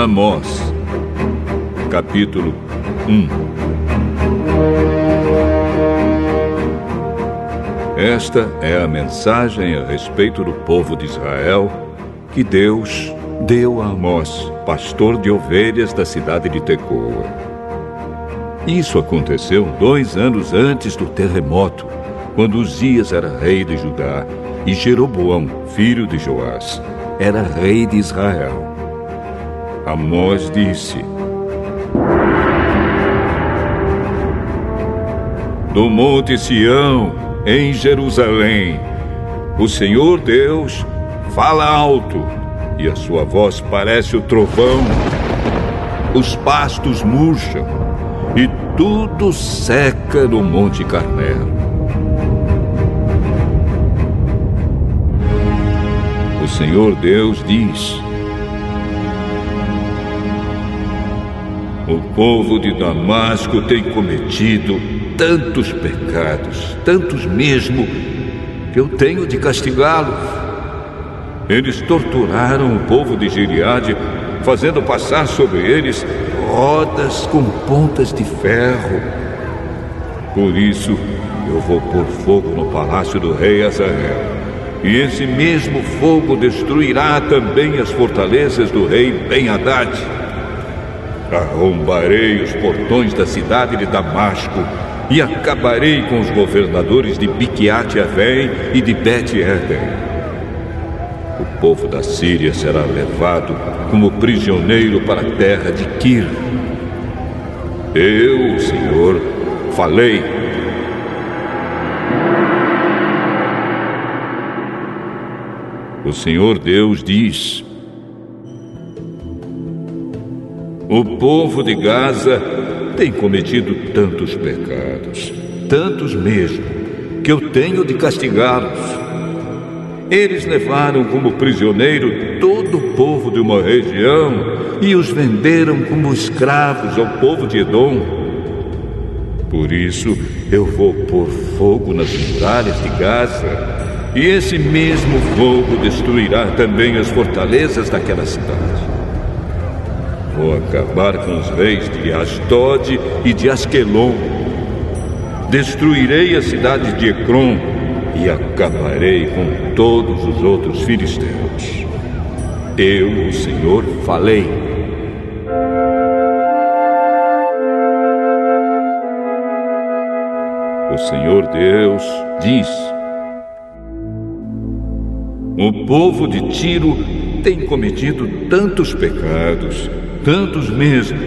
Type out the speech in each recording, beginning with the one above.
Amós, capítulo 1. Esta é a mensagem a respeito do povo de Israel que Deus deu a Amós, pastor de ovelhas da cidade de Tecoa. Isso aconteceu 2 anos antes do terremoto, quando Uzias era rei de Judá e Jeroboão, filho de Joás, era rei de Israel. Amós disse: do monte Sião, em Jerusalém, o Senhor Deus fala alto, e a sua voz parece o trovão. Os pastos murcham, e tudo seca no Monte Carmelo. O Senhor Deus diz: o povo de Damasco tem cometido tantos pecados, tantos mesmo, que eu tenho de castigá-los. Eles torturaram o povo de Gileade, fazendo passar sobre eles rodas com pontas de ferro. Por isso, eu vou pôr fogo no palácio do rei Azael, e esse mesmo fogo destruirá também as fortalezas do rei Ben-Hadad. Arrombarei os portões da cidade de Damasco e acabarei com os governadores de Miquiate-Avém e de Bet-Eden. O povo da Síria será levado como prisioneiro para a terra de Quir. Eu, o Senhor, falei. O Senhor Deus diz: o povo de Gaza tem cometido tantos pecados, tantos mesmo, que eu tenho de castigá-los. Eles levaram como prisioneiro todo o povo de uma região e os venderam como escravos ao povo de Edom. Por isso, eu vou pôr fogo nas muralhas de Gaza, e esse mesmo fogo destruirá também as fortalezas daquela cidade. Vou acabar com os reis de Asdod e de Asquelon. Destruirei a cidade de Ecrom e acabarei com todos os outros filisteus. Eu, o Senhor, falei. O Senhor Deus diz: o povo de Tiro tem cometido tantos pecados, tantos mesmo,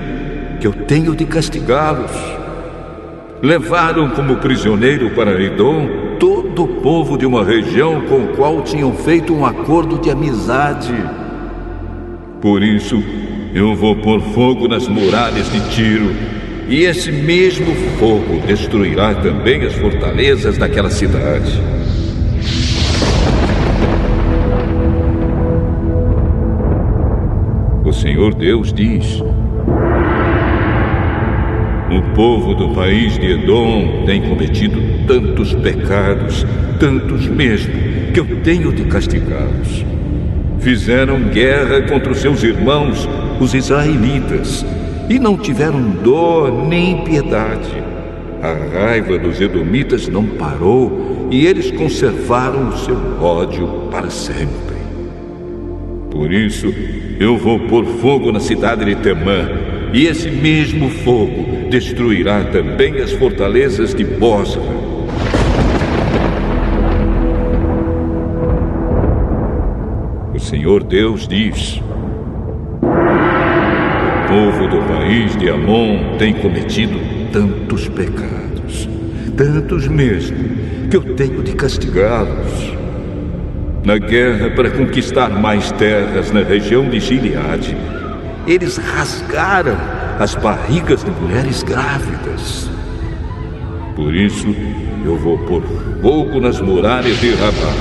que eu tenho de castigá-los. Levaram como prisioneiro para Edom todo o povo de uma região com o qual tinham feito um acordo de amizade. Por isso, eu vou pôr fogo nas muralhas de Tiro, e esse mesmo fogo destruirá também as fortalezas daquela cidade. O Senhor Deus diz: o povo do país de Edom tem cometido tantos pecados, tantos mesmo, que eu tenho de castigá-los. Fizeram guerra contra os seus irmãos, os israelitas, e não tiveram dó nem piedade. A raiva dos edomitas não parou, e eles conservaram o seu ódio para sempre. Por isso, eu vou pôr fogo na cidade de Temã, e esse mesmo fogo destruirá também as fortalezas de Bosra. O Senhor Deus diz: o povo do país de Amon tem cometido tantos pecados, tantos mesmo, que eu tenho de castigá-los. Na guerra para conquistar mais terras na região de Gileade, eles rasgaram as barrigas de mulheres grávidas. Por isso, eu vou pôr fogo nas muralhas de Rabá,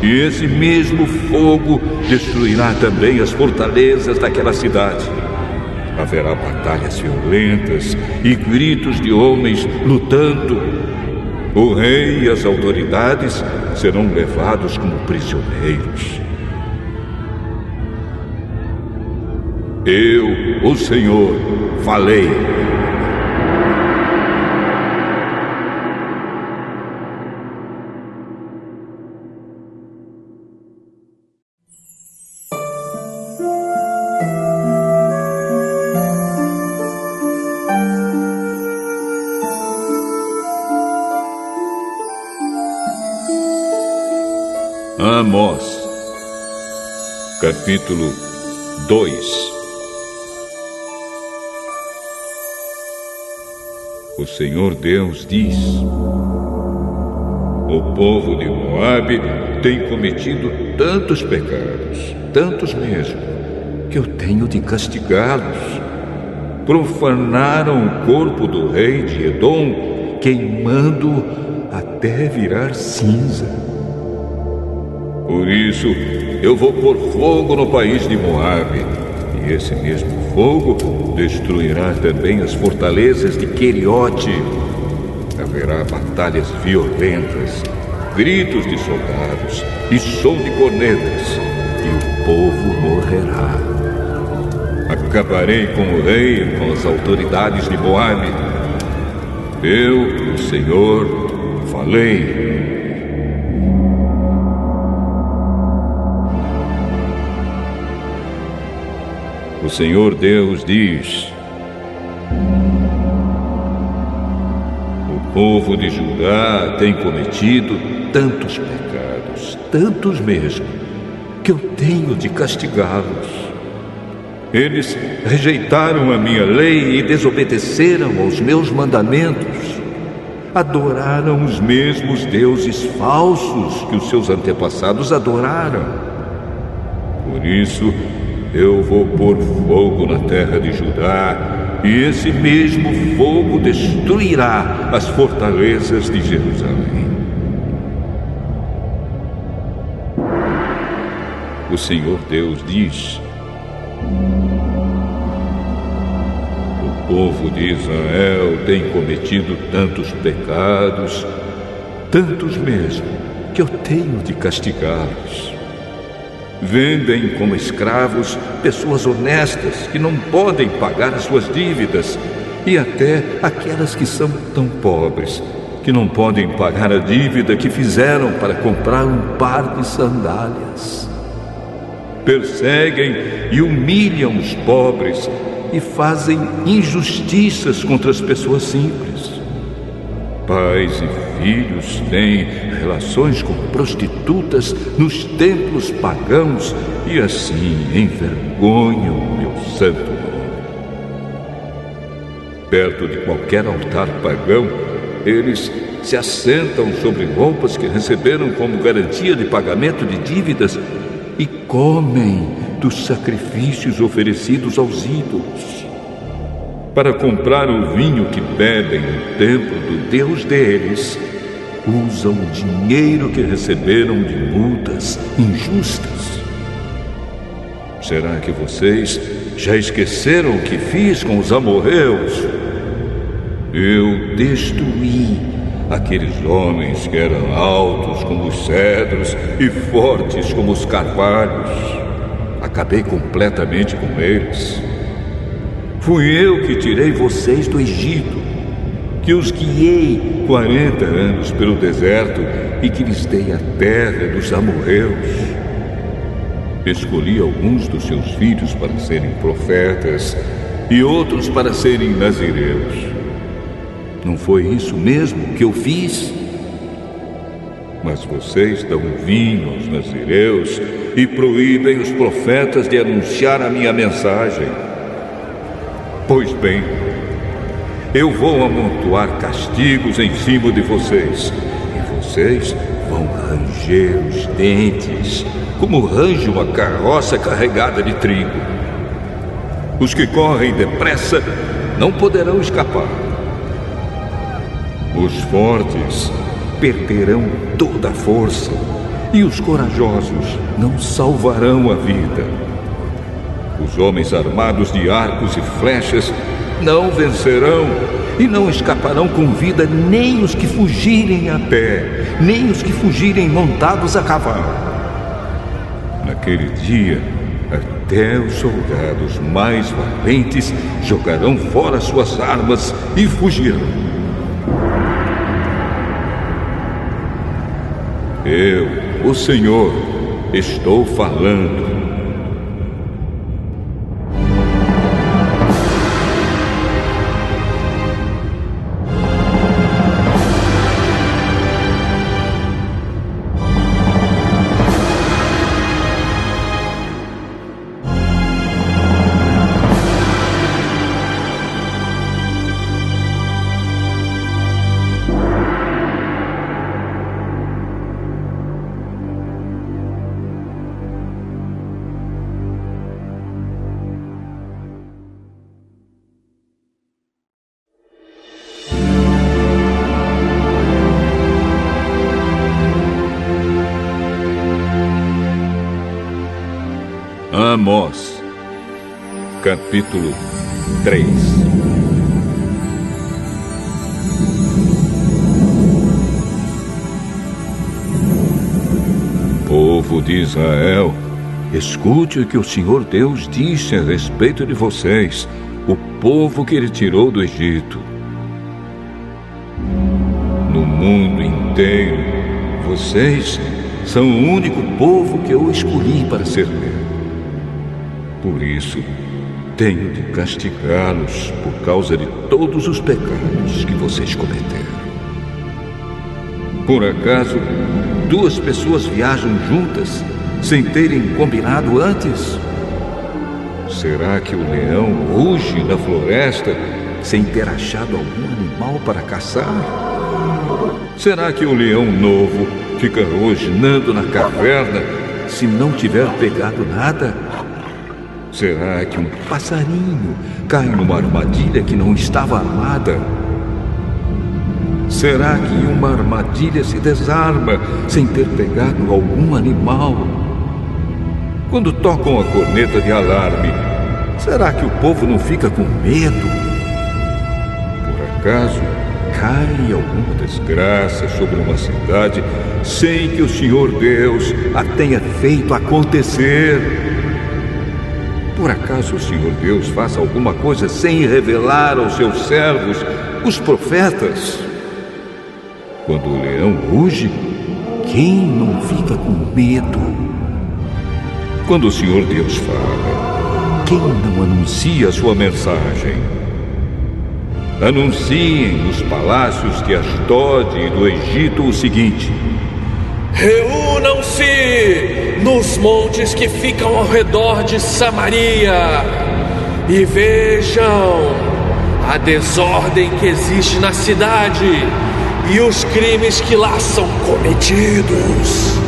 e esse mesmo fogo destruirá também as fortalezas daquela cidade. Haverá batalhas violentas e gritos de homens lutando. O rei e as autoridades serão levados como prisioneiros. Eu, o Senhor, falei. Amós, capítulo 2. O Senhor Deus diz: o povo de Moabe tem cometido tantos pecados, tantos mesmo, que eu tenho de castigá-los. Profanaram o corpo do rei de Edom, queimando-o até virar cinza. Por isso, eu vou pôr fogo no país de Moabe, e esse mesmo fogo destruirá também as fortalezas de Queriote. Haverá batalhas violentas, gritos de soldados e som de cornetas, e o povo morrerá. Acabarei com o rei e com as autoridades de Moabe. Eu, o Senhor, falei. O Senhor Deus diz: o povo de Judá tem cometido tantos pecados, tantos mesmo, que eu tenho de castigá-los. Eles rejeitaram a minha lei e desobedeceram aos meus mandamentos. Adoraram os mesmos deuses falsos que os seus antepassados adoraram. Por isso, eu vou pôr fogo na terra de Judá, e esse mesmo fogo destruirá as fortalezas de Jerusalém. O Senhor Deus diz: o povo de Israel tem cometido tantos pecados, tantos mesmo, que eu tenho de castigá-los. Vendem como escravos pessoas honestas que não podem pagar as suas dívidas, e até aquelas que são tão pobres que não podem pagar a dívida que fizeram para comprar um par de sandálias. Perseguem e humilham os pobres e fazem injustiças contra as pessoas simples. Pais e filhos têm relações com prostitutas nos templos pagãos e assim envergonham o meu santo nome. Perto de qualquer altar pagão, eles se assentam sobre roupas que receberam como garantia de pagamento de dívidas e comem dos sacrifícios oferecidos aos ídolos. Para comprar o vinho que bebem no templo do Deus deles, usam o dinheiro que receberam de multas injustas. Será que vocês já esqueceram o que fiz com os amorreus? Eu destruí aqueles homens que eram altos como os cedros e fortes como os carvalhos. Acabei completamente com eles. Fui eu que tirei vocês do Egito, que os guiei 40 anos pelo deserto e que lhes dei a terra dos amorreus. Escolhi alguns dos seus filhos para serem profetas e outros para serem nazireus. Não foi isso mesmo que eu fiz? Mas vocês dão vinho aos nazireus e proíbem os profetas de anunciar a minha mensagem. Pois bem, eu vou amontoar castigos em cima de vocês, e vocês vão ranger os dentes, como range uma carroça carregada de trigo. Os que correm depressa não poderão escapar. Os fortes perderão toda a força, e os corajosos não salvarão a vida. Os homens armados de arcos e flechas não vencerão e não escaparão com vida, nem os que fugirem a pé, nem os que fugirem montados a cavalo. Naquele dia, a Até os soldados mais valentes jogarão fora suas armas e fugirão. Eu, o Senhor, estou falando. Amós, capítulo 3. Povo de Israel, escute o que o Senhor Deus disse a respeito de vocês, o povo que Ele tirou do Egito. No mundo inteiro, vocês são o único povo que eu escolhi para servir. Por isso, tenho de castigá-los por causa de todos os pecados que vocês cometeram. Por acaso, duas pessoas viajam juntas sem terem combinado antes? Será que o leão ruge na floresta sem ter achado algum animal para caçar? Será que o leão novo fica rosnando na caverna se não tiver pegado nada? Será que um passarinho cai numa armadilha que não estava armada? Será que uma armadilha se desarma sem ter pegado algum animal? Quando tocam a corneta de alarme, será que o povo não fica com medo? Por acaso, cai alguma desgraça sobre uma cidade sem que o Senhor Deus a tenha feito acontecer? Por acaso o Senhor Deus faça alguma coisa sem revelar aos seus servos, os profetas? Quando o leão ruge, quem não fica com medo? Quando o Senhor Deus fala, quem não anuncia a sua mensagem? Anunciem nos palácios de Asdod e do Egito o seguinte: reúnam-se nos montes que ficam ao redor de Samaria e vejam a desordem que existe na cidade e os crimes que lá são cometidos.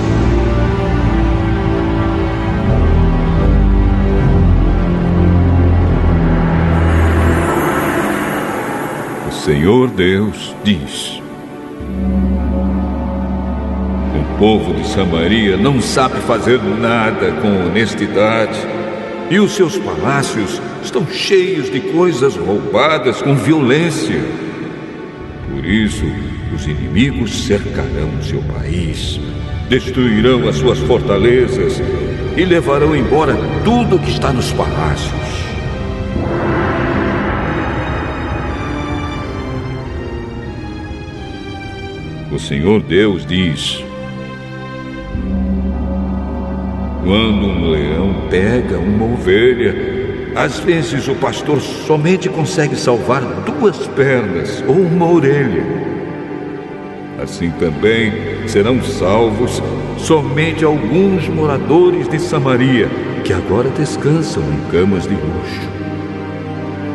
O Senhor Deus diz: o povo de Samaria não sabe fazer nada com honestidade, e os seus palácios estão cheios de coisas roubadas com violência. Por isso, os inimigos cercarão seu país, destruirão as suas fortalezas e levarão embora tudo que está nos palácios. O Senhor Deus diz: quando um leão pega uma ovelha, às vezes o pastor somente consegue salvar 2 pernas ou uma orelha. Assim também serão salvos somente alguns moradores de Samaria, que agora descansam em camas de luxo.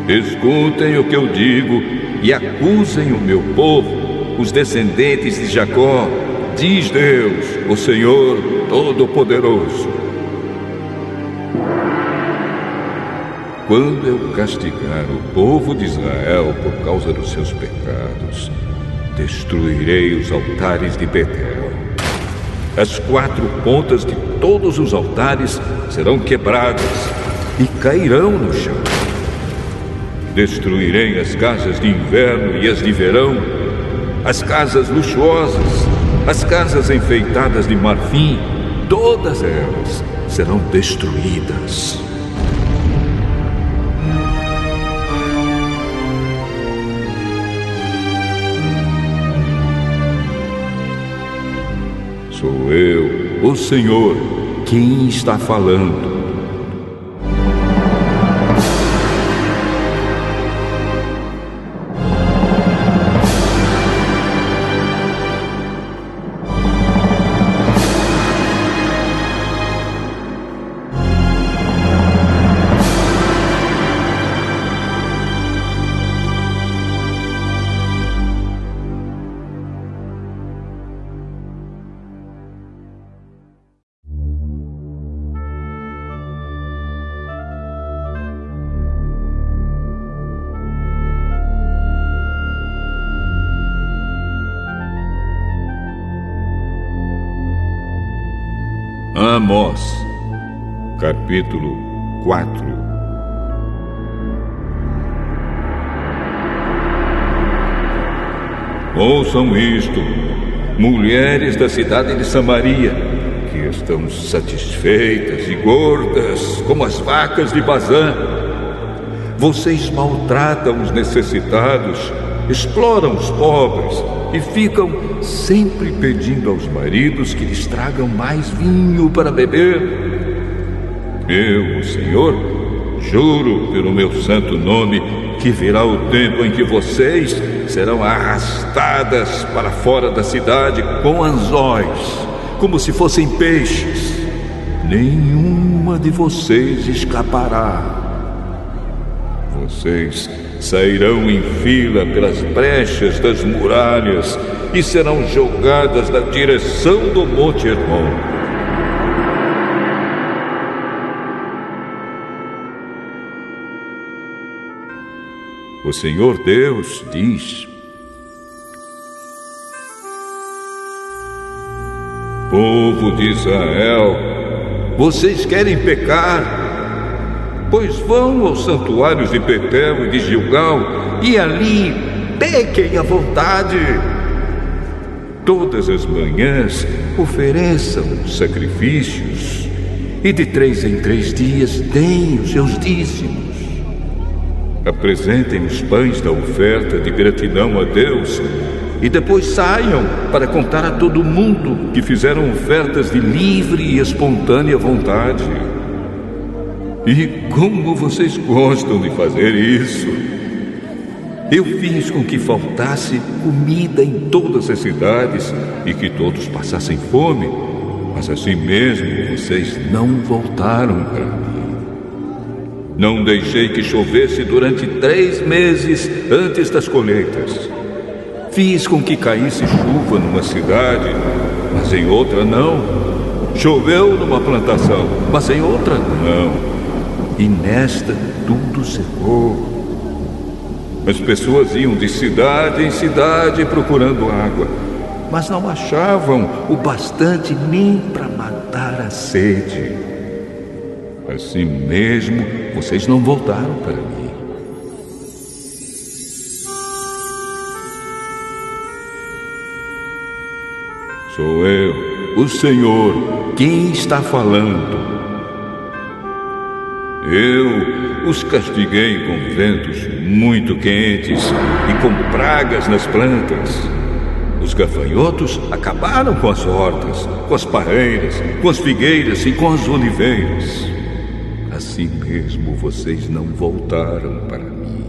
Escutem o que eu digo e acusem o meu povo, os descendentes de Jacó, diz Deus, o Senhor Todo-Poderoso. Quando eu castigar o povo de Israel por causa dos seus pecados, destruirei os altares de Betel. As 4 pontas de todos os altares serão quebradas e cairão no chão. Destruirei as casas de inverno e as de verão, as casas luxuosas, as casas enfeitadas de marfim, todas elas serão destruídas. Sou eu, o Senhor, quem está falando. Amós, capítulo 4. Ouçam isto, mulheres da cidade de Samaria, que estão satisfeitas e gordas como as vacas de Bazã. Vocês maltratam os necessitados, exploram os pobres e ficam sempre pedindo aos maridos que lhes tragam mais vinho para beber. Eu, o Senhor, juro pelo meu santo nome que virá o tempo em que vocês serão arrastadas para fora da cidade com anzóis, como se fossem peixes. Nenhuma de vocês escapará. Vocês sairão em fila pelas brechas das muralhas e serão jogadas na direção do Monte Hermon. O Senhor Deus diz: povo de Israel, vocês querem pecar? Pois vão aos santuários de Betel e de Gilgal e ali pequem à vontade. Todas as manhãs ofereçam sacrifícios e de 3 em 3 dias deem os seus dízimos. Apresentem os pães da oferta de gratidão a Deus e depois saiam para contar a todo mundo que fizeram ofertas de livre e espontânea vontade. E como vocês gostam de fazer isso! Eu fiz com que faltasse comida em todas as cidades e que todos passassem fome, mas assim mesmo vocês não voltaram para mim. Não deixei que chovesse durante 3 meses antes das colheitas. Fiz com que caísse chuva numa cidade, mas em outra não. Choveu numa plantação, mas em outra não. E nesta tudo secou. As pessoas iam de cidade em cidade procurando água, mas não achavam o bastante nem para matar a sede. Assim mesmo, vocês não voltaram para mim. Sou eu, o Senhor, quem está falando. Eu os castiguei com ventos muito quentes e com pragas nas plantas. Os gafanhotos acabaram com as hortas, com as parreiras, com as figueiras e com as oliveiras. Assim mesmo vocês não voltaram para mim.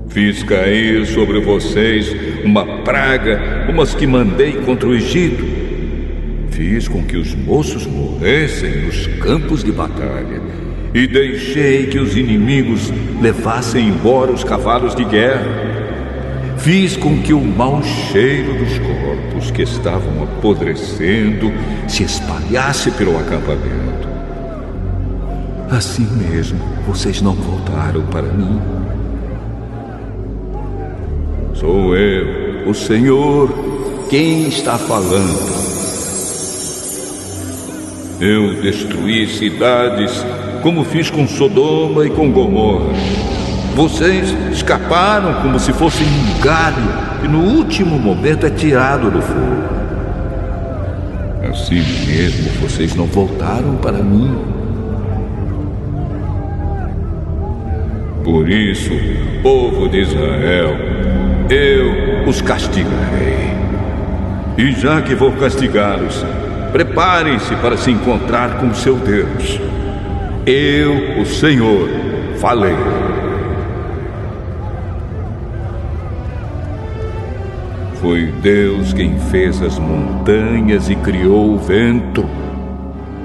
Fiz cair sobre vocês uma praga, como as que mandei contra o Egito. Fiz com que os moços morressem nos campos de batalha e deixei que os inimigos levassem embora os cavalos de guerra. Fiz com que o mau cheiro dos corpos que estavam apodrecendo se espalhasse pelo acampamento. Assim mesmo, vocês não voltaram para mim. Sou eu, o Senhor, quem está falando. Eu destruí cidades como fiz com Sodoma e com Gomorra. Vocês escaparam como se fossem um galho que no último momento é tirado do fogo. Assim mesmo vocês não voltaram para mim. Por isso, povo de Israel, eu os castigarei. E já que vou castigá-los, preparem-se para se encontrar com seu Deus. Eu, o Senhor, falei. Foi Deus quem fez as montanhas e criou o vento.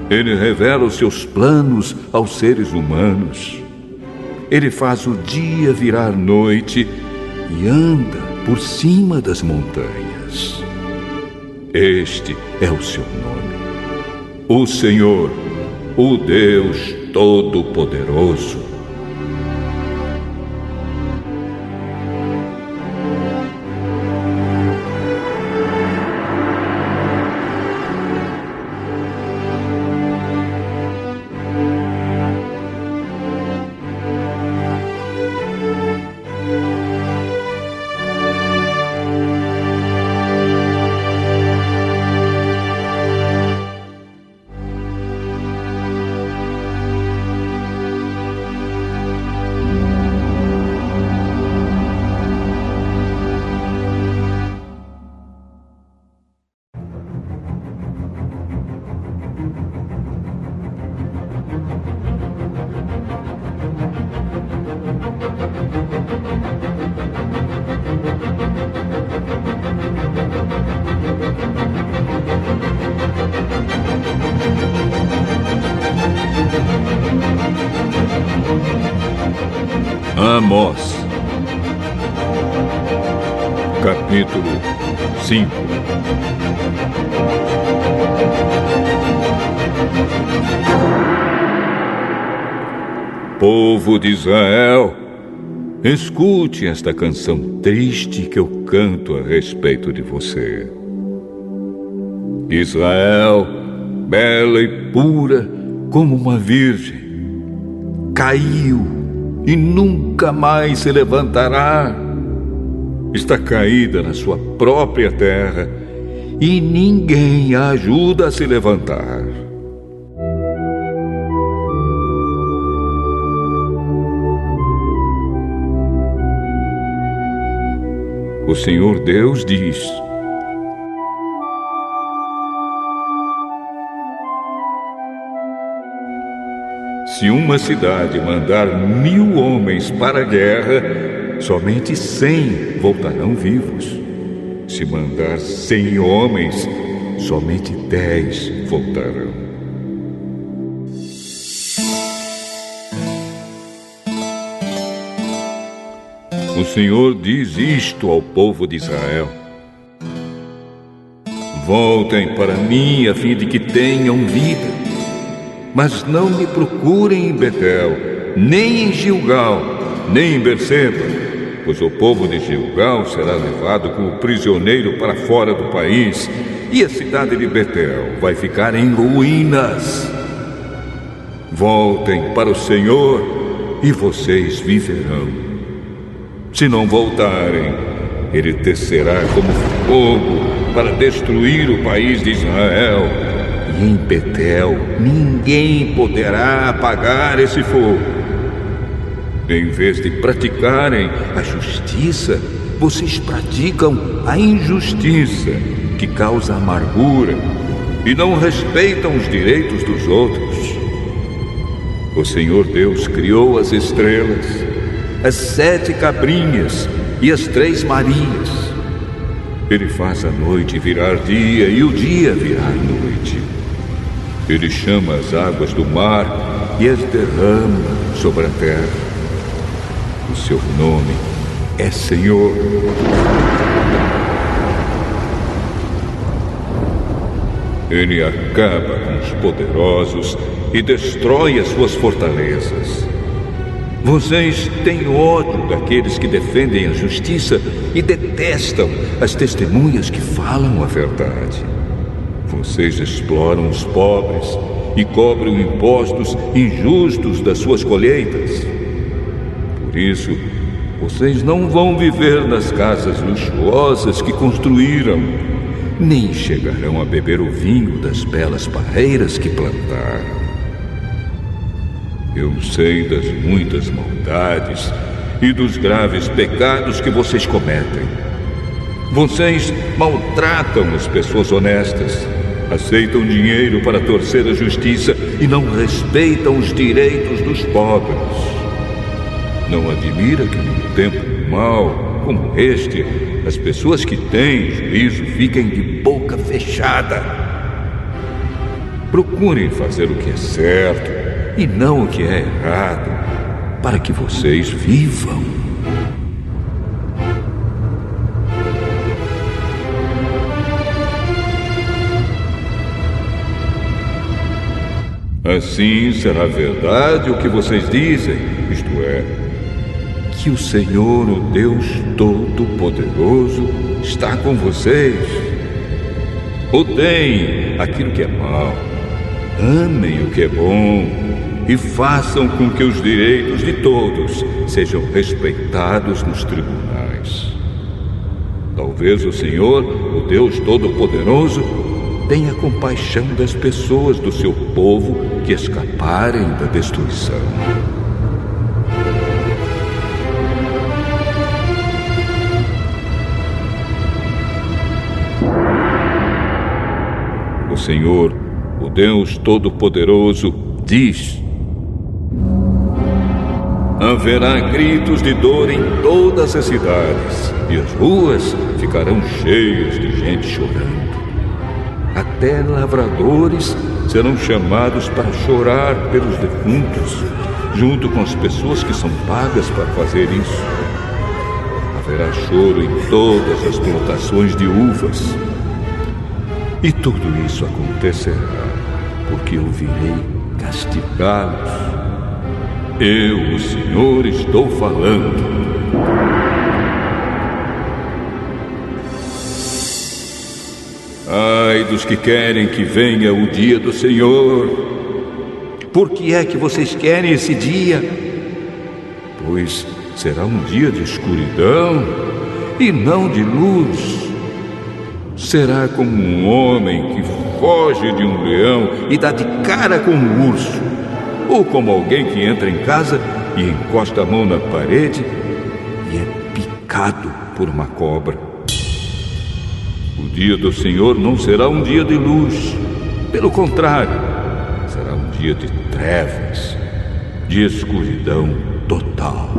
Ele revela os seus planos aos seres humanos. Ele faz o dia virar noite e anda por cima das montanhas. Este é o seu nome, o Senhor, o Deus Todo-Poderoso. Amós, capítulo 5. Povo de Israel, escute esta canção triste que eu canto a respeito de você. Israel, bela e pura como uma virgem, caiu e nunca mais se levantará. Está caída na sua própria terra e ninguém a ajuda a se levantar. O Senhor Deus diz: se uma cidade mandar 1000 homens para a guerra, somente 100 voltarão vivos. Se mandar 100 homens, somente 10 voltarão. O Senhor diz isto ao povo de Israel: voltem para mim a fim de que tenham vida. Mas não me procurem em Betel, nem em Gilgal, nem em Berseba, pois o povo de Gilgal será levado como prisioneiro para fora do país, e a cidade de Betel vai ficar em ruínas. Voltem para o Senhor e vocês viverão. Se não voltarem, Ele descerá como fogo para destruir o país de Israel. E em Betel ninguém poderá apagar esse fogo. Em vez de praticarem a justiça, vocês praticam a injustiça, que causa amargura, e não respeitam os direitos dos outros. O Senhor Deus criou as estrelas, as 7 cabrinhas e as 3 Marias. Ele faz a noite virar dia e o dia virar noite. Ele chama as águas do mar e as derrama sobre a terra. O seu nome é Senhor. Ele acaba com os poderosos e destrói as suas fortalezas. Vocês têm ódio daqueles que defendem a justiça e detestam as testemunhas que falam a verdade. Vocês exploram os pobres e cobram impostos injustos das suas colheitas. Por isso, vocês não vão viver nas casas luxuosas que construíram, nem chegarão a beber o vinho das belas parreiras que plantaram. Eu sei das muitas maldades e dos graves pecados que vocês cometem. Vocês maltratam as pessoas honestas, aceitam dinheiro para torcer a justiça e não respeitam os direitos dos pobres. Não admira que num tempo mau como este, as pessoas que têm juízo fiquem de boca fechada. Procurem fazer o que é certo e não o que é errado, para que vocês vivam. Assim será verdade o que vocês dizem, isto é, que o Senhor, o Deus Todo-Poderoso, está com vocês. Odeiem aquilo que é mal, amem o que é bom e façam com que os direitos de todos sejam respeitados nos tribunais. Talvez o Senhor, o Deus Todo-Poderoso, tenha compaixão das pessoas do seu povo que escaparem da destruição. O Senhor, o Deus Todo-Poderoso, diz: haverá gritos de dor em todas as cidades, e as ruas ficarão cheias de gente chorando. Até lavradores serão chamados para chorar pelos defuntos, junto com as pessoas que são pagas para fazer isso. Haverá choro em todas as plantações de uvas. E tudo isso acontecerá porque eu virei castigá-los. Eu, o Senhor, estou falando. Ai dos que querem que venha o dia do Senhor. Por que é que vocês querem esse dia? Pois será um dia de escuridão e não de luz. Será como um homem que foge de um leão e dá de cara com um urso, ou como alguém que entra em casa e encosta a mão na parede e é picado por uma cobra. O dia do Senhor não será um dia de luz. Pelo contrário, será um dia de trevas, de escuridão total.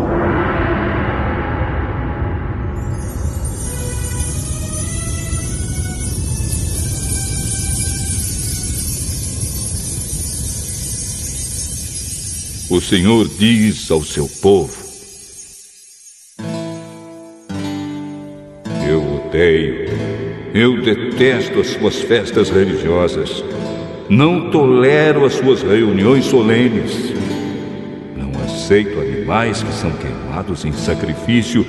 O Senhor diz ao seu povo: eu detesto as suas festas religiosas. Não tolero as suas reuniões solenes. Não aceito animais que são queimados em sacrifício,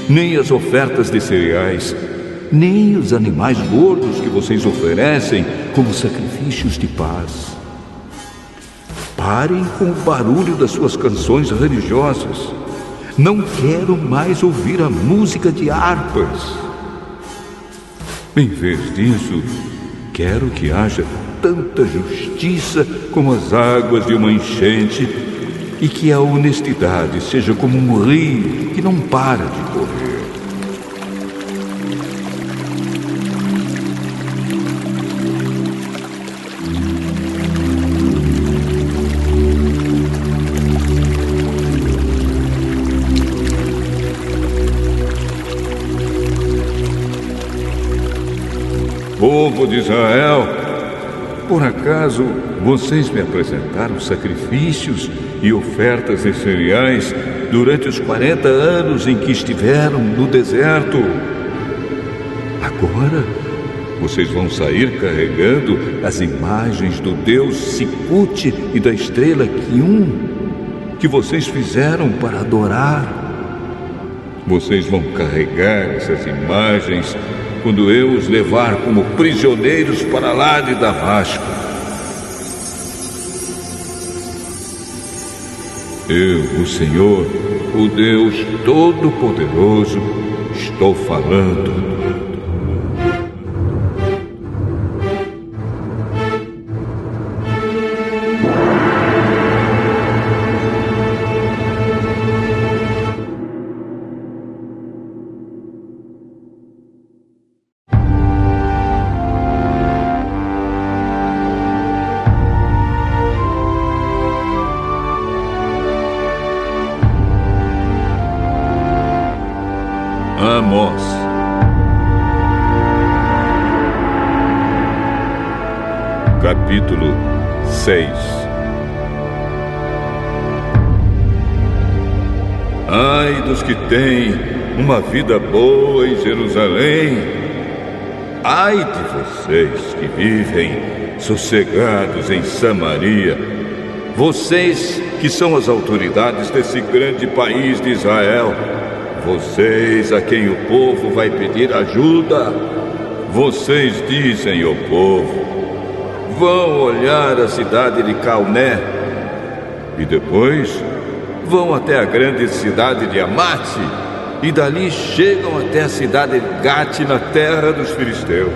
nem as ofertas de cereais, nem os animais gordos que vocês oferecem como sacrifícios de paz. Parem com o barulho das suas canções religiosas. Não quero mais ouvir a música de harpas. Em vez disso, quero que haja tanta justiça como as águas de uma enchente e que a honestidade seja como um rio que não para de correr. Povo de Israel, por acaso vocês me apresentaram sacrifícios e ofertas de cereais durante os 40 anos em que estiveram no deserto? Agora vocês vão sair carregando as imagens do deus Sicute e da estrela Quium que vocês fizeram para adorar. Vocês vão carregar essas imagens quando eu os levar como prisioneiros para lá de Damasco. Eu, o Senhor, o Deus Todo-Poderoso, estou falando. Capítulo 6. Ai dos que têm uma vida boa em Jerusalém! Ai de vocês que vivem sossegados em Samaria! Vocês que são as autoridades desse grande país de Israel! Vocês a quem o povo vai pedir ajuda! Vocês dizem ao povo: vão olhar a cidade de Calné e depois vão até a grande cidade de Amate e dali chegam até a cidade de Gate na terra dos filisteus.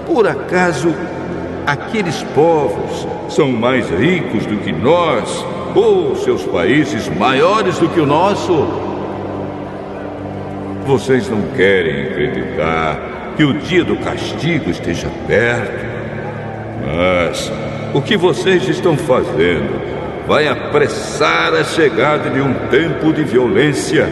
Por acaso aqueles povos são mais ricos do que nós, ou seus países maiores do que o nosso? Vocês não querem acreditar que o dia do castigo esteja perto. Mas o que vocês estão fazendo vai apressar a chegada de um tempo de violência.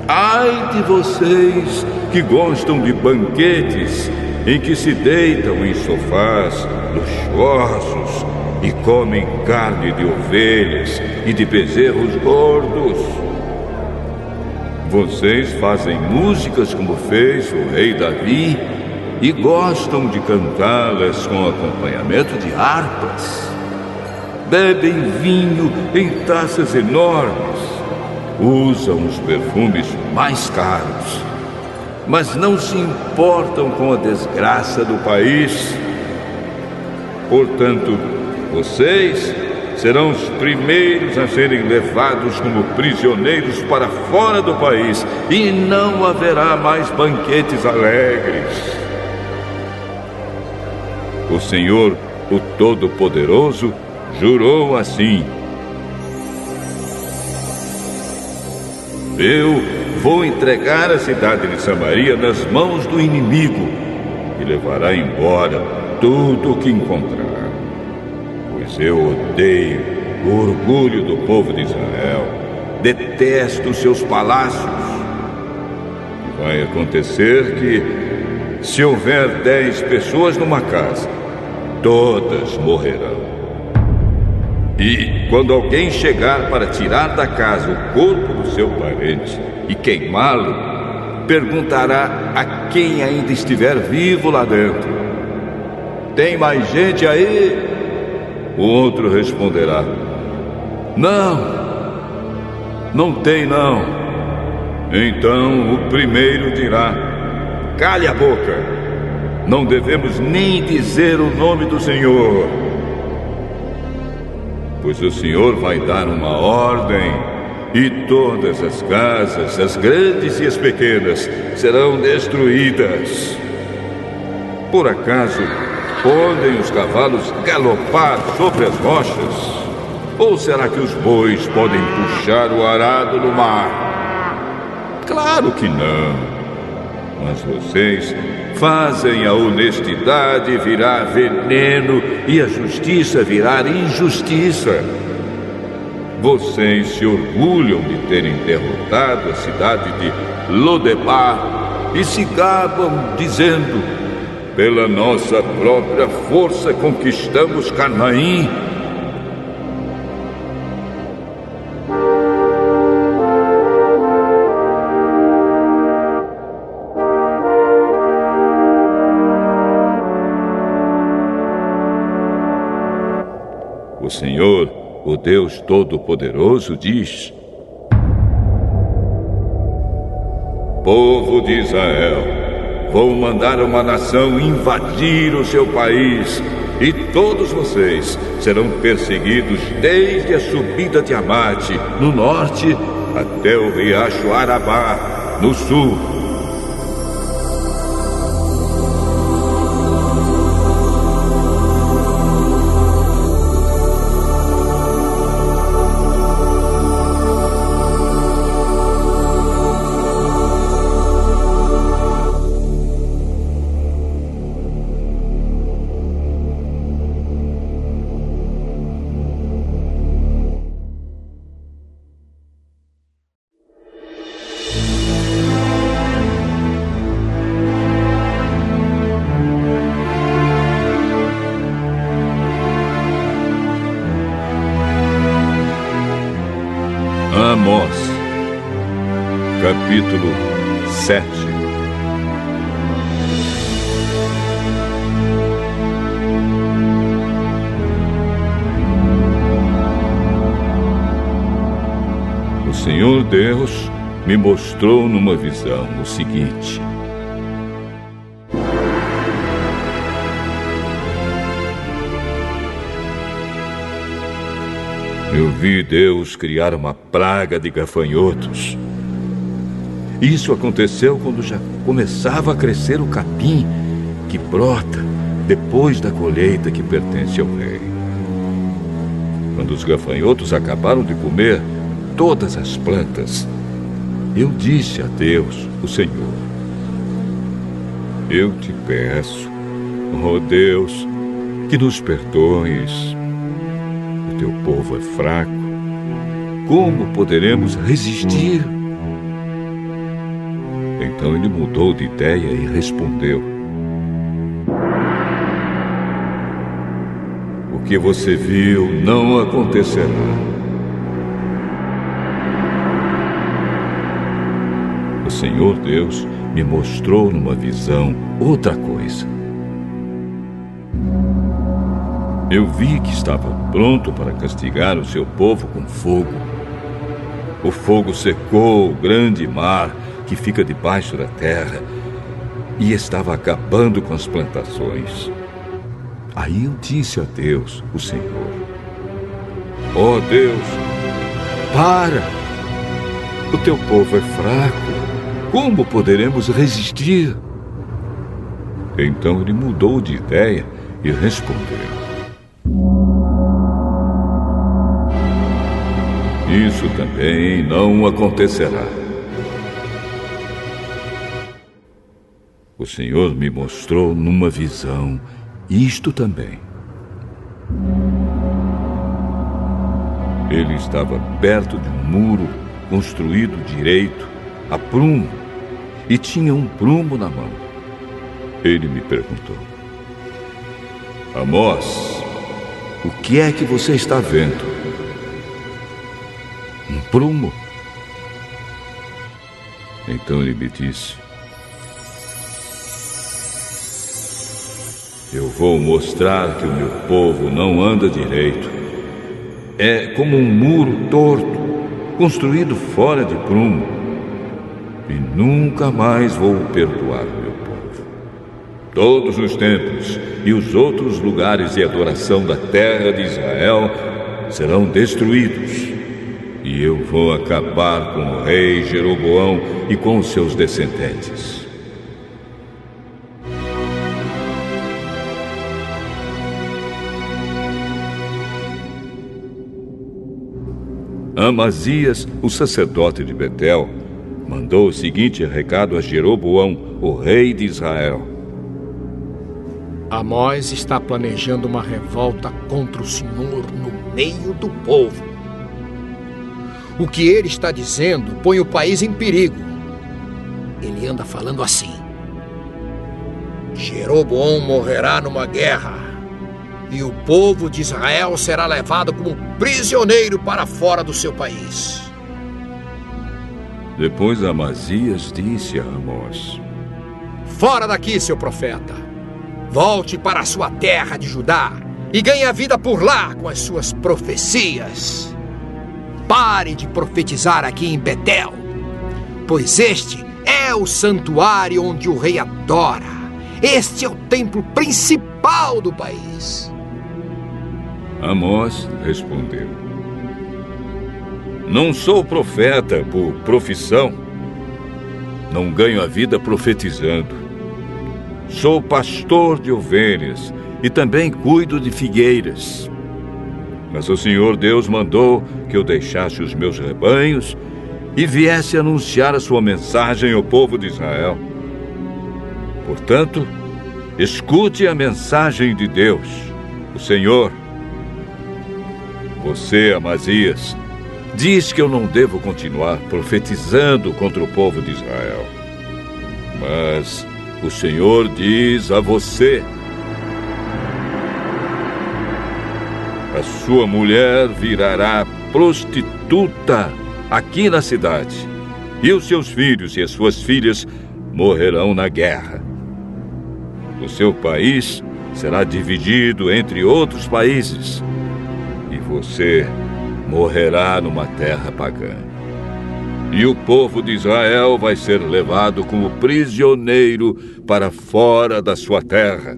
Ai de vocês que gostam de banquetes em que se deitam em sofás luxuosos e comem carne de ovelhas e de bezerros gordos. Vocês fazem músicas como fez o rei Davi e gostam de cantá-las com acompanhamento de harpas. Bebem vinho em taças enormes, usam os perfumes mais caros, mas não se importam com a desgraça do país. Portanto, vocês serão os primeiros a serem levados como prisioneiros para fora do país, e não haverá mais banquetes alegres. O Senhor, o Todo-Poderoso, jurou assim: eu vou entregar a cidade de Samaria nas mãos do inimigo, e levará embora tudo o que encontrar. Pois eu odeio o orgulho do povo de Israel, detesto os seus palácios. E vai acontecer que, se houver 10 pessoas numa casa, todas morrerão. E quando alguém chegar para tirar da casa o corpo do seu parente e queimá-lo, perguntará a quem ainda estiver vivo lá dentro: tem mais gente aí? O outro responderá: não tem não. Então o primeiro dirá: cale a boca, não devemos nem dizer o nome do Senhor. Pois o Senhor vai dar uma ordem, e todas as casas, as grandes e as pequenas, serão destruídas. Por acaso podem os cavalos galopar sobre as rochas? Ou será que os bois podem puxar o arado no mar? Claro que não. Mas vocês fazem a honestidade virar veneno e a justiça virar injustiça. Vocês se orgulham de terem derrotado a cidade de Lodebar e se gabam dizendo: pela nossa própria força conquistamos Canaim. O Senhor, o Deus Todo-Poderoso, diz: povo de Israel, vou mandar uma nação invadir o seu país, e todos vocês serão perseguidos desde a subida de Amate, no norte, até o riacho Arabá, no sul. Capítulo 7. O Senhor Deus me mostrou numa visão o seguinte: eu vi Deus criar uma praga de gafanhotos. Isso aconteceu quando já começava a crescer o capim que brota depois da colheita que pertence ao rei. Quando os gafanhotos acabaram de comer todas as plantas, eu disse a Deus, o Senhor: eu te peço, ó Deus, que nos perdoes. O teu povo é fraco. Como poderemos resistir? Então ele mudou de ideia e respondeu: o que você viu não acontecerá. O Senhor Deus me mostrou numa visão outra coisa. Eu vi que estava pronto para castigar o seu povo com fogo. O fogo secou o grande mar que fica debaixo da terra e estava acabando com as plantações. Aí eu disse a Deus, o Senhor: ó Deus, para! O teu povo é fraco. Como poderemos resistir? Então ele mudou de ideia e respondeu: isso também não acontecerá. O Senhor me mostrou numa visão isto também. Ele estava perto de um muro construído direito, a prumo, e tinha um prumo na mão. Ele me perguntou: Amós, o que é que você está vendo? Um prumo? Então ele me disse: eu vou mostrar que o meu povo não anda direito. É como um muro torto, construído fora de prumo. E nunca mais vou perdoar o meu povo. Todos os templos e os outros lugares de adoração da terra de Israel serão destruídos. E eu vou acabar com o rei Jeroboão e com os seus descendentes. Amazias, o sacerdote de Betel, mandou o seguinte recado a Jeroboão, o rei de Israel: Amós está planejando uma revolta contra o Senhor no meio do povo. O que ele está dizendo põe o país em perigo. Ele anda falando assim: Jeroboão morrerá numa guerra e o povo de Israel será levado como prisioneiro para fora do seu país. Depois Amazias disse a Amós: Fora daqui, seu profeta! Volte para a sua terra de Judá e ganhe a vida por lá com as suas profecias. Pare de profetizar aqui em Betel, pois este é o santuário onde o rei adora. Este é o templo principal do país. Amós respondeu: não sou profeta por profissão. Não ganho a vida profetizando. Sou pastor de ovelhas e também cuido de figueiras. Mas o Senhor Deus mandou que eu deixasse os meus rebanhos e viesse anunciar a sua mensagem ao povo de Israel. Portanto, escute a mensagem de Deus, o Senhor. Você, Amazias, diz que eu não devo continuar profetizando contra o povo de Israel. Mas o Senhor diz a você: a sua mulher virará prostituta aqui na cidade, e os seus filhos e as suas filhas morrerão na guerra. O seu país será dividido entre outros países, e você morrerá numa terra pagã. E o povo de Israel vai ser levado como prisioneiro para fora da sua terra.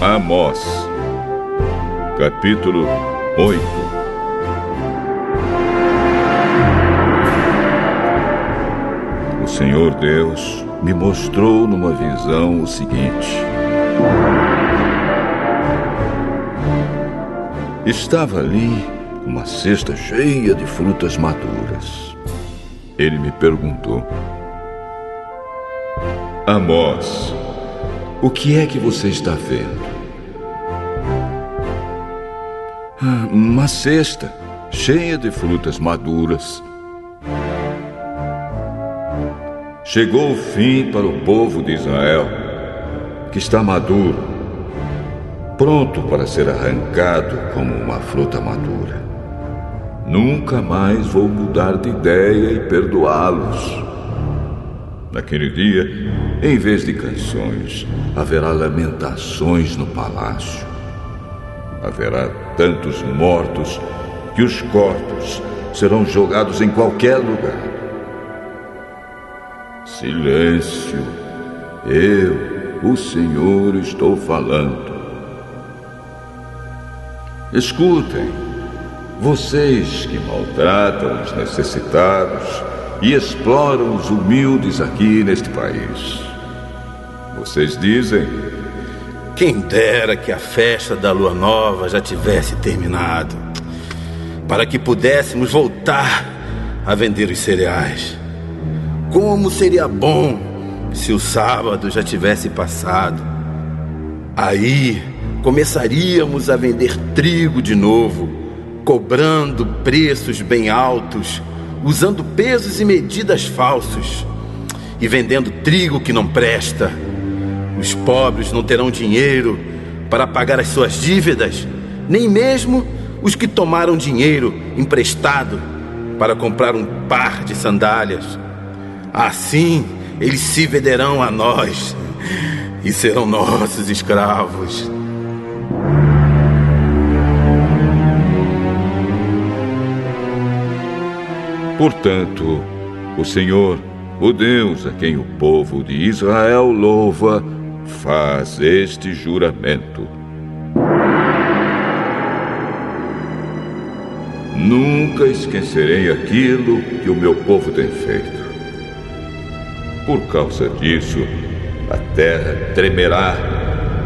Amós, capítulo 8. O Senhor Deus me mostrou numa visão o seguinte: estava ali uma cesta cheia de frutas maduras. Ele me perguntou: Amós, o que é que você está vendo? Uma cesta cheia de frutas maduras. Chegou o fim para o povo de Israel, que está maduro, pronto para ser arrancado como uma fruta madura. Nunca mais vou mudar de ideia e perdoá-los. Naquele dia, em vez de canções, haverá lamentações no palácio. Haverá tantos mortos que os corpos serão jogados em qualquer lugar. Silêncio, eu, o Senhor, estou falando. Escutem, vocês que maltratam os necessitados e exploram os humildes aqui neste país. Vocês dizem: quem dera que a festa da lua nova já tivesse terminado, para que pudéssemos voltar a vender os cereais. Como seria bom se o sábado já tivesse passado. Aí começaríamos a vender trigo de novo, cobrando preços bem altos, usando pesos e medidas falsos e vendendo trigo que não presta. Os pobres não terão dinheiro para pagar as suas dívidas, nem mesmo os que tomaram dinheiro emprestado para comprar um par de sandálias. Assim, eles se venderão a nós e serão nossos escravos. Portanto, o Senhor, o Deus a quem o povo de Israel louva, faz este juramento: nunca esquecerei aquilo que o meu povo tem feito. Por causa disso, a terra tremerá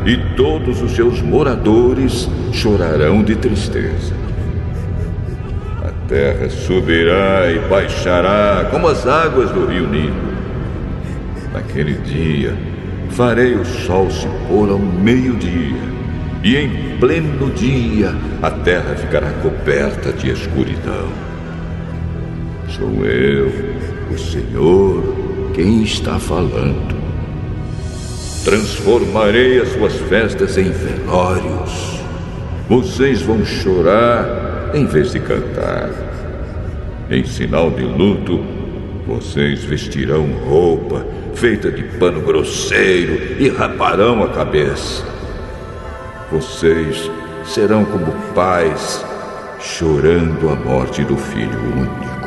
e todos os seus moradores chorarão de tristeza. A terra subirá e baixará como as águas do rio Nilo. Naquele dia, farei o sol se pôr ao meio-dia, e em pleno dia a terra ficará coberta de escuridão. Sou eu, o Senhor, quem está falando. Transformarei as suas festas em velórios. Vocês vão chorar em vez de cantar. Em sinal de luto, vocês vestirão roupa feita de pano grosseiro e raparão a cabeça. Vocês serão como pais chorando a morte do filho único.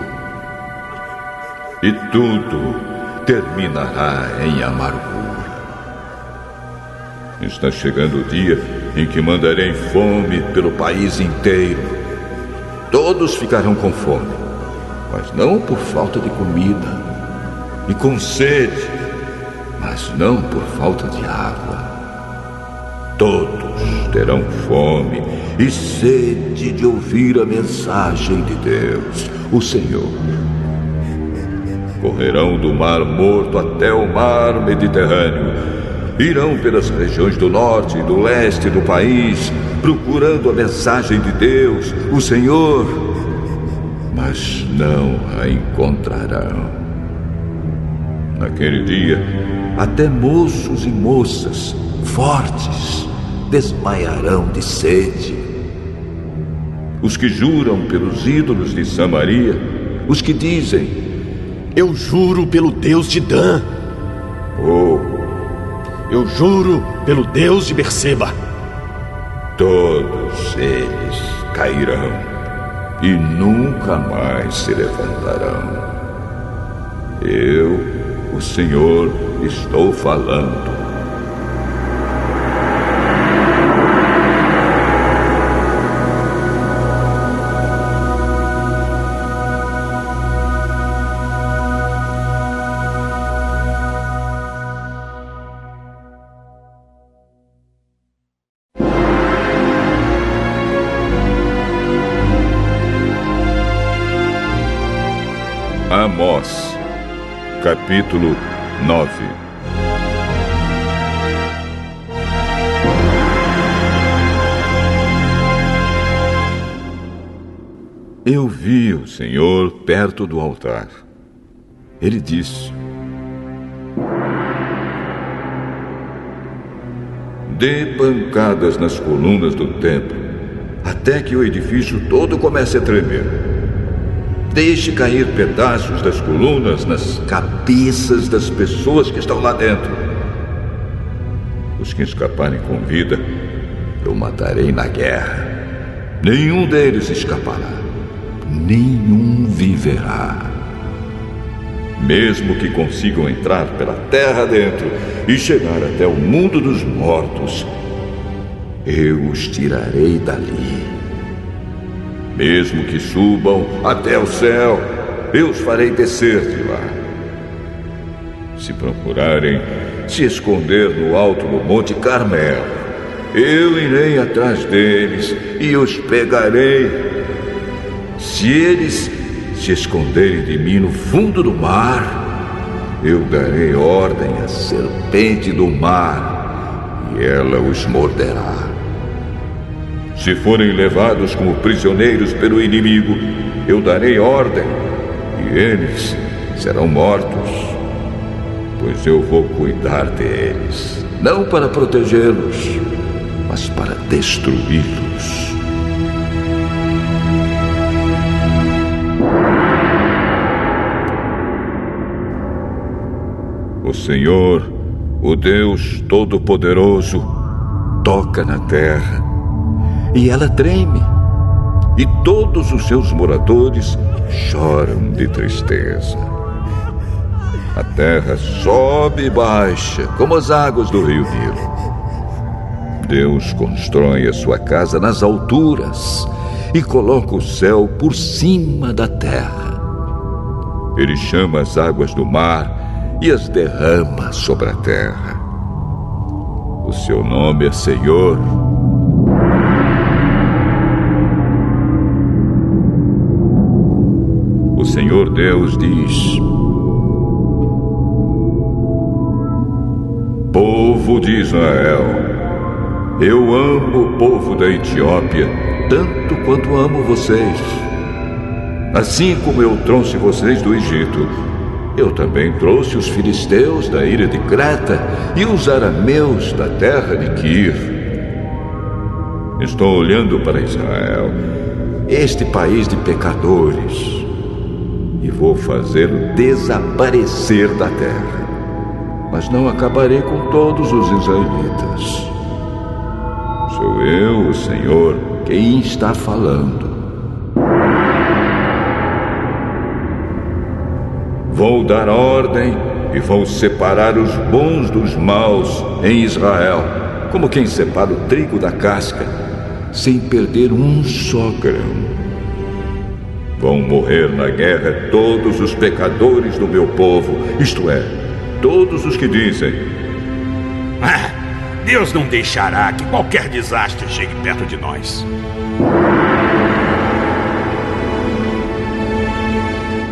E tudo terminará em amargura. Está chegando o dia em que mandarei fome pelo país inteiro. Todos ficarão com fome, mas não por falta de comida, e com sede, mas não por falta de água. Todos terão fome e sede de ouvir a mensagem de Deus, o Senhor. Correrão do Mar Morto até o Mar Mediterrâneo. Irão pelas regiões do norte e do leste do país, procurando a mensagem de Deus, o Senhor, mas não a encontrarão. Naquele dia, até moços e moças fortes desmaiarão de sede. Os que juram pelos ídolos de Samaria, os que dizem: eu juro pelo Deus de Dan. ou Eu juro pelo Deus de Berseba. todos eles cairão e nunca mais se levantarão. Eu, o Senhor, estou falando. Amós, capítulo 9. Eu vi o Senhor perto do altar. Ele disse: dê pancadas nas colunas do templo, até que o edifício todo comece a tremer. Deixe cair pedaços das colunas nas cabeças das pessoas que estão lá dentro. Os que escaparem com vida, eu matarei na guerra. Nenhum deles escapará. Nenhum viverá. Mesmo que consigam entrar pela terra dentro e chegar até o mundo dos mortos, eu os tirarei dali. Mesmo que subam até o céu, eu os farei descer de lá. Se procurarem se esconder no alto do Monte Carmelo, eu irei atrás deles e os pegarei. Se eles se esconderem de mim no fundo do mar, eu darei ordem à serpente do mar e ela os morderá. Se forem levados como prisioneiros pelo inimigo, eu darei ordem e eles serão mortos, pois eu vou cuidar deles, não para protegê-los, mas para destruí-los. O Senhor, o Deus Todo-Poderoso, toca na terra e ela treme, e todos os seus moradores choram de tristeza. A terra sobe e baixa como as águas do rio Nilo. Deus constrói a sua casa nas alturas e coloca o céu por cima da terra. Ele chama as águas do mar e as derrama sobre a terra. O seu nome é Senhor. O Senhor Deus diz: povo de Israel, eu amo o povo da Etiópia tanto quanto amo vocês. Assim como eu trouxe vocês do Egito, eu também trouxe os filisteus da ilha de Creta e os arameus da terra de Quir. Estou olhando para Israel, este país de pecadores, e vou fazê-lo desaparecer da terra. Mas não acabarei com todos os israelitas. Sou eu, o Senhor, quem está falando. Vou dar ordem e vou separar os bons dos maus em Israel, como quem separa o trigo da casca, sem perder um só grão. Vão morrer na guerra todos os pecadores do meu povo, isto é, todos os que dizem: Deus não deixará que qualquer desastre chegue perto de nós.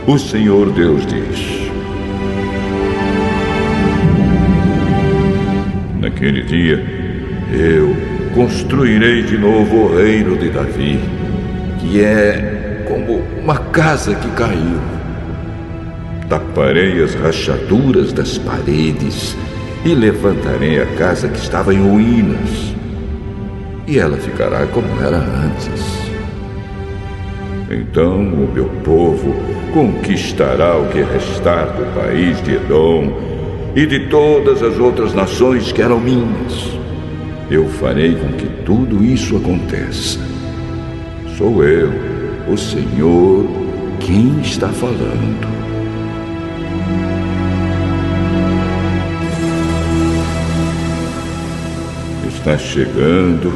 O Senhor Deus diz: naquele dia, eu construirei de novo o reino de Davi, que é como uma casa que caiu. Taparei as rachaduras das paredes e levantarei a casa que estava em ruínas, e ela ficará como era antes. Então o meu povo conquistará o que restar do país de Edom e de todas as outras nações que eram minhas. Eu farei com que tudo isso aconteça. Sou eu, o Senhor, quem está falando. Está chegando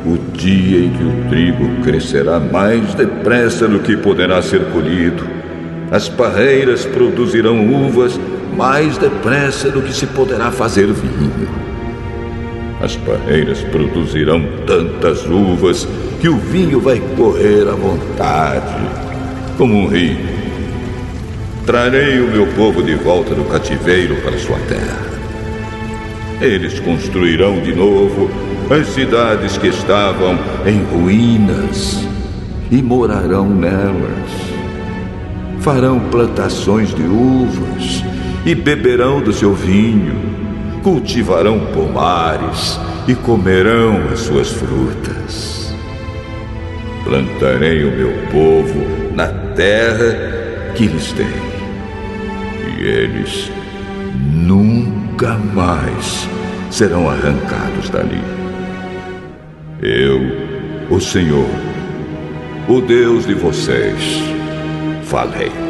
o dia em que o trigo crescerá mais depressa do que poderá ser colhido. As parreiras produzirão uvas mais depressa do que se poderá fazer vinho. As parreiras produzirão tantas uvas que o vinho vai correr à vontade, como um rio. Trarei o meu povo de volta do cativeiro para sua terra. Eles construirão de novo as cidades que estavam em ruínas e morarão nelas. Farão plantações de uvas e beberão do seu vinho. Cultivarão pomares e comerão as suas frutas. Plantarei o meu povo na terra que lhes dei, e eles nunca mais serão arrancados dali. Eu, o Senhor, o Deus de vocês, falei.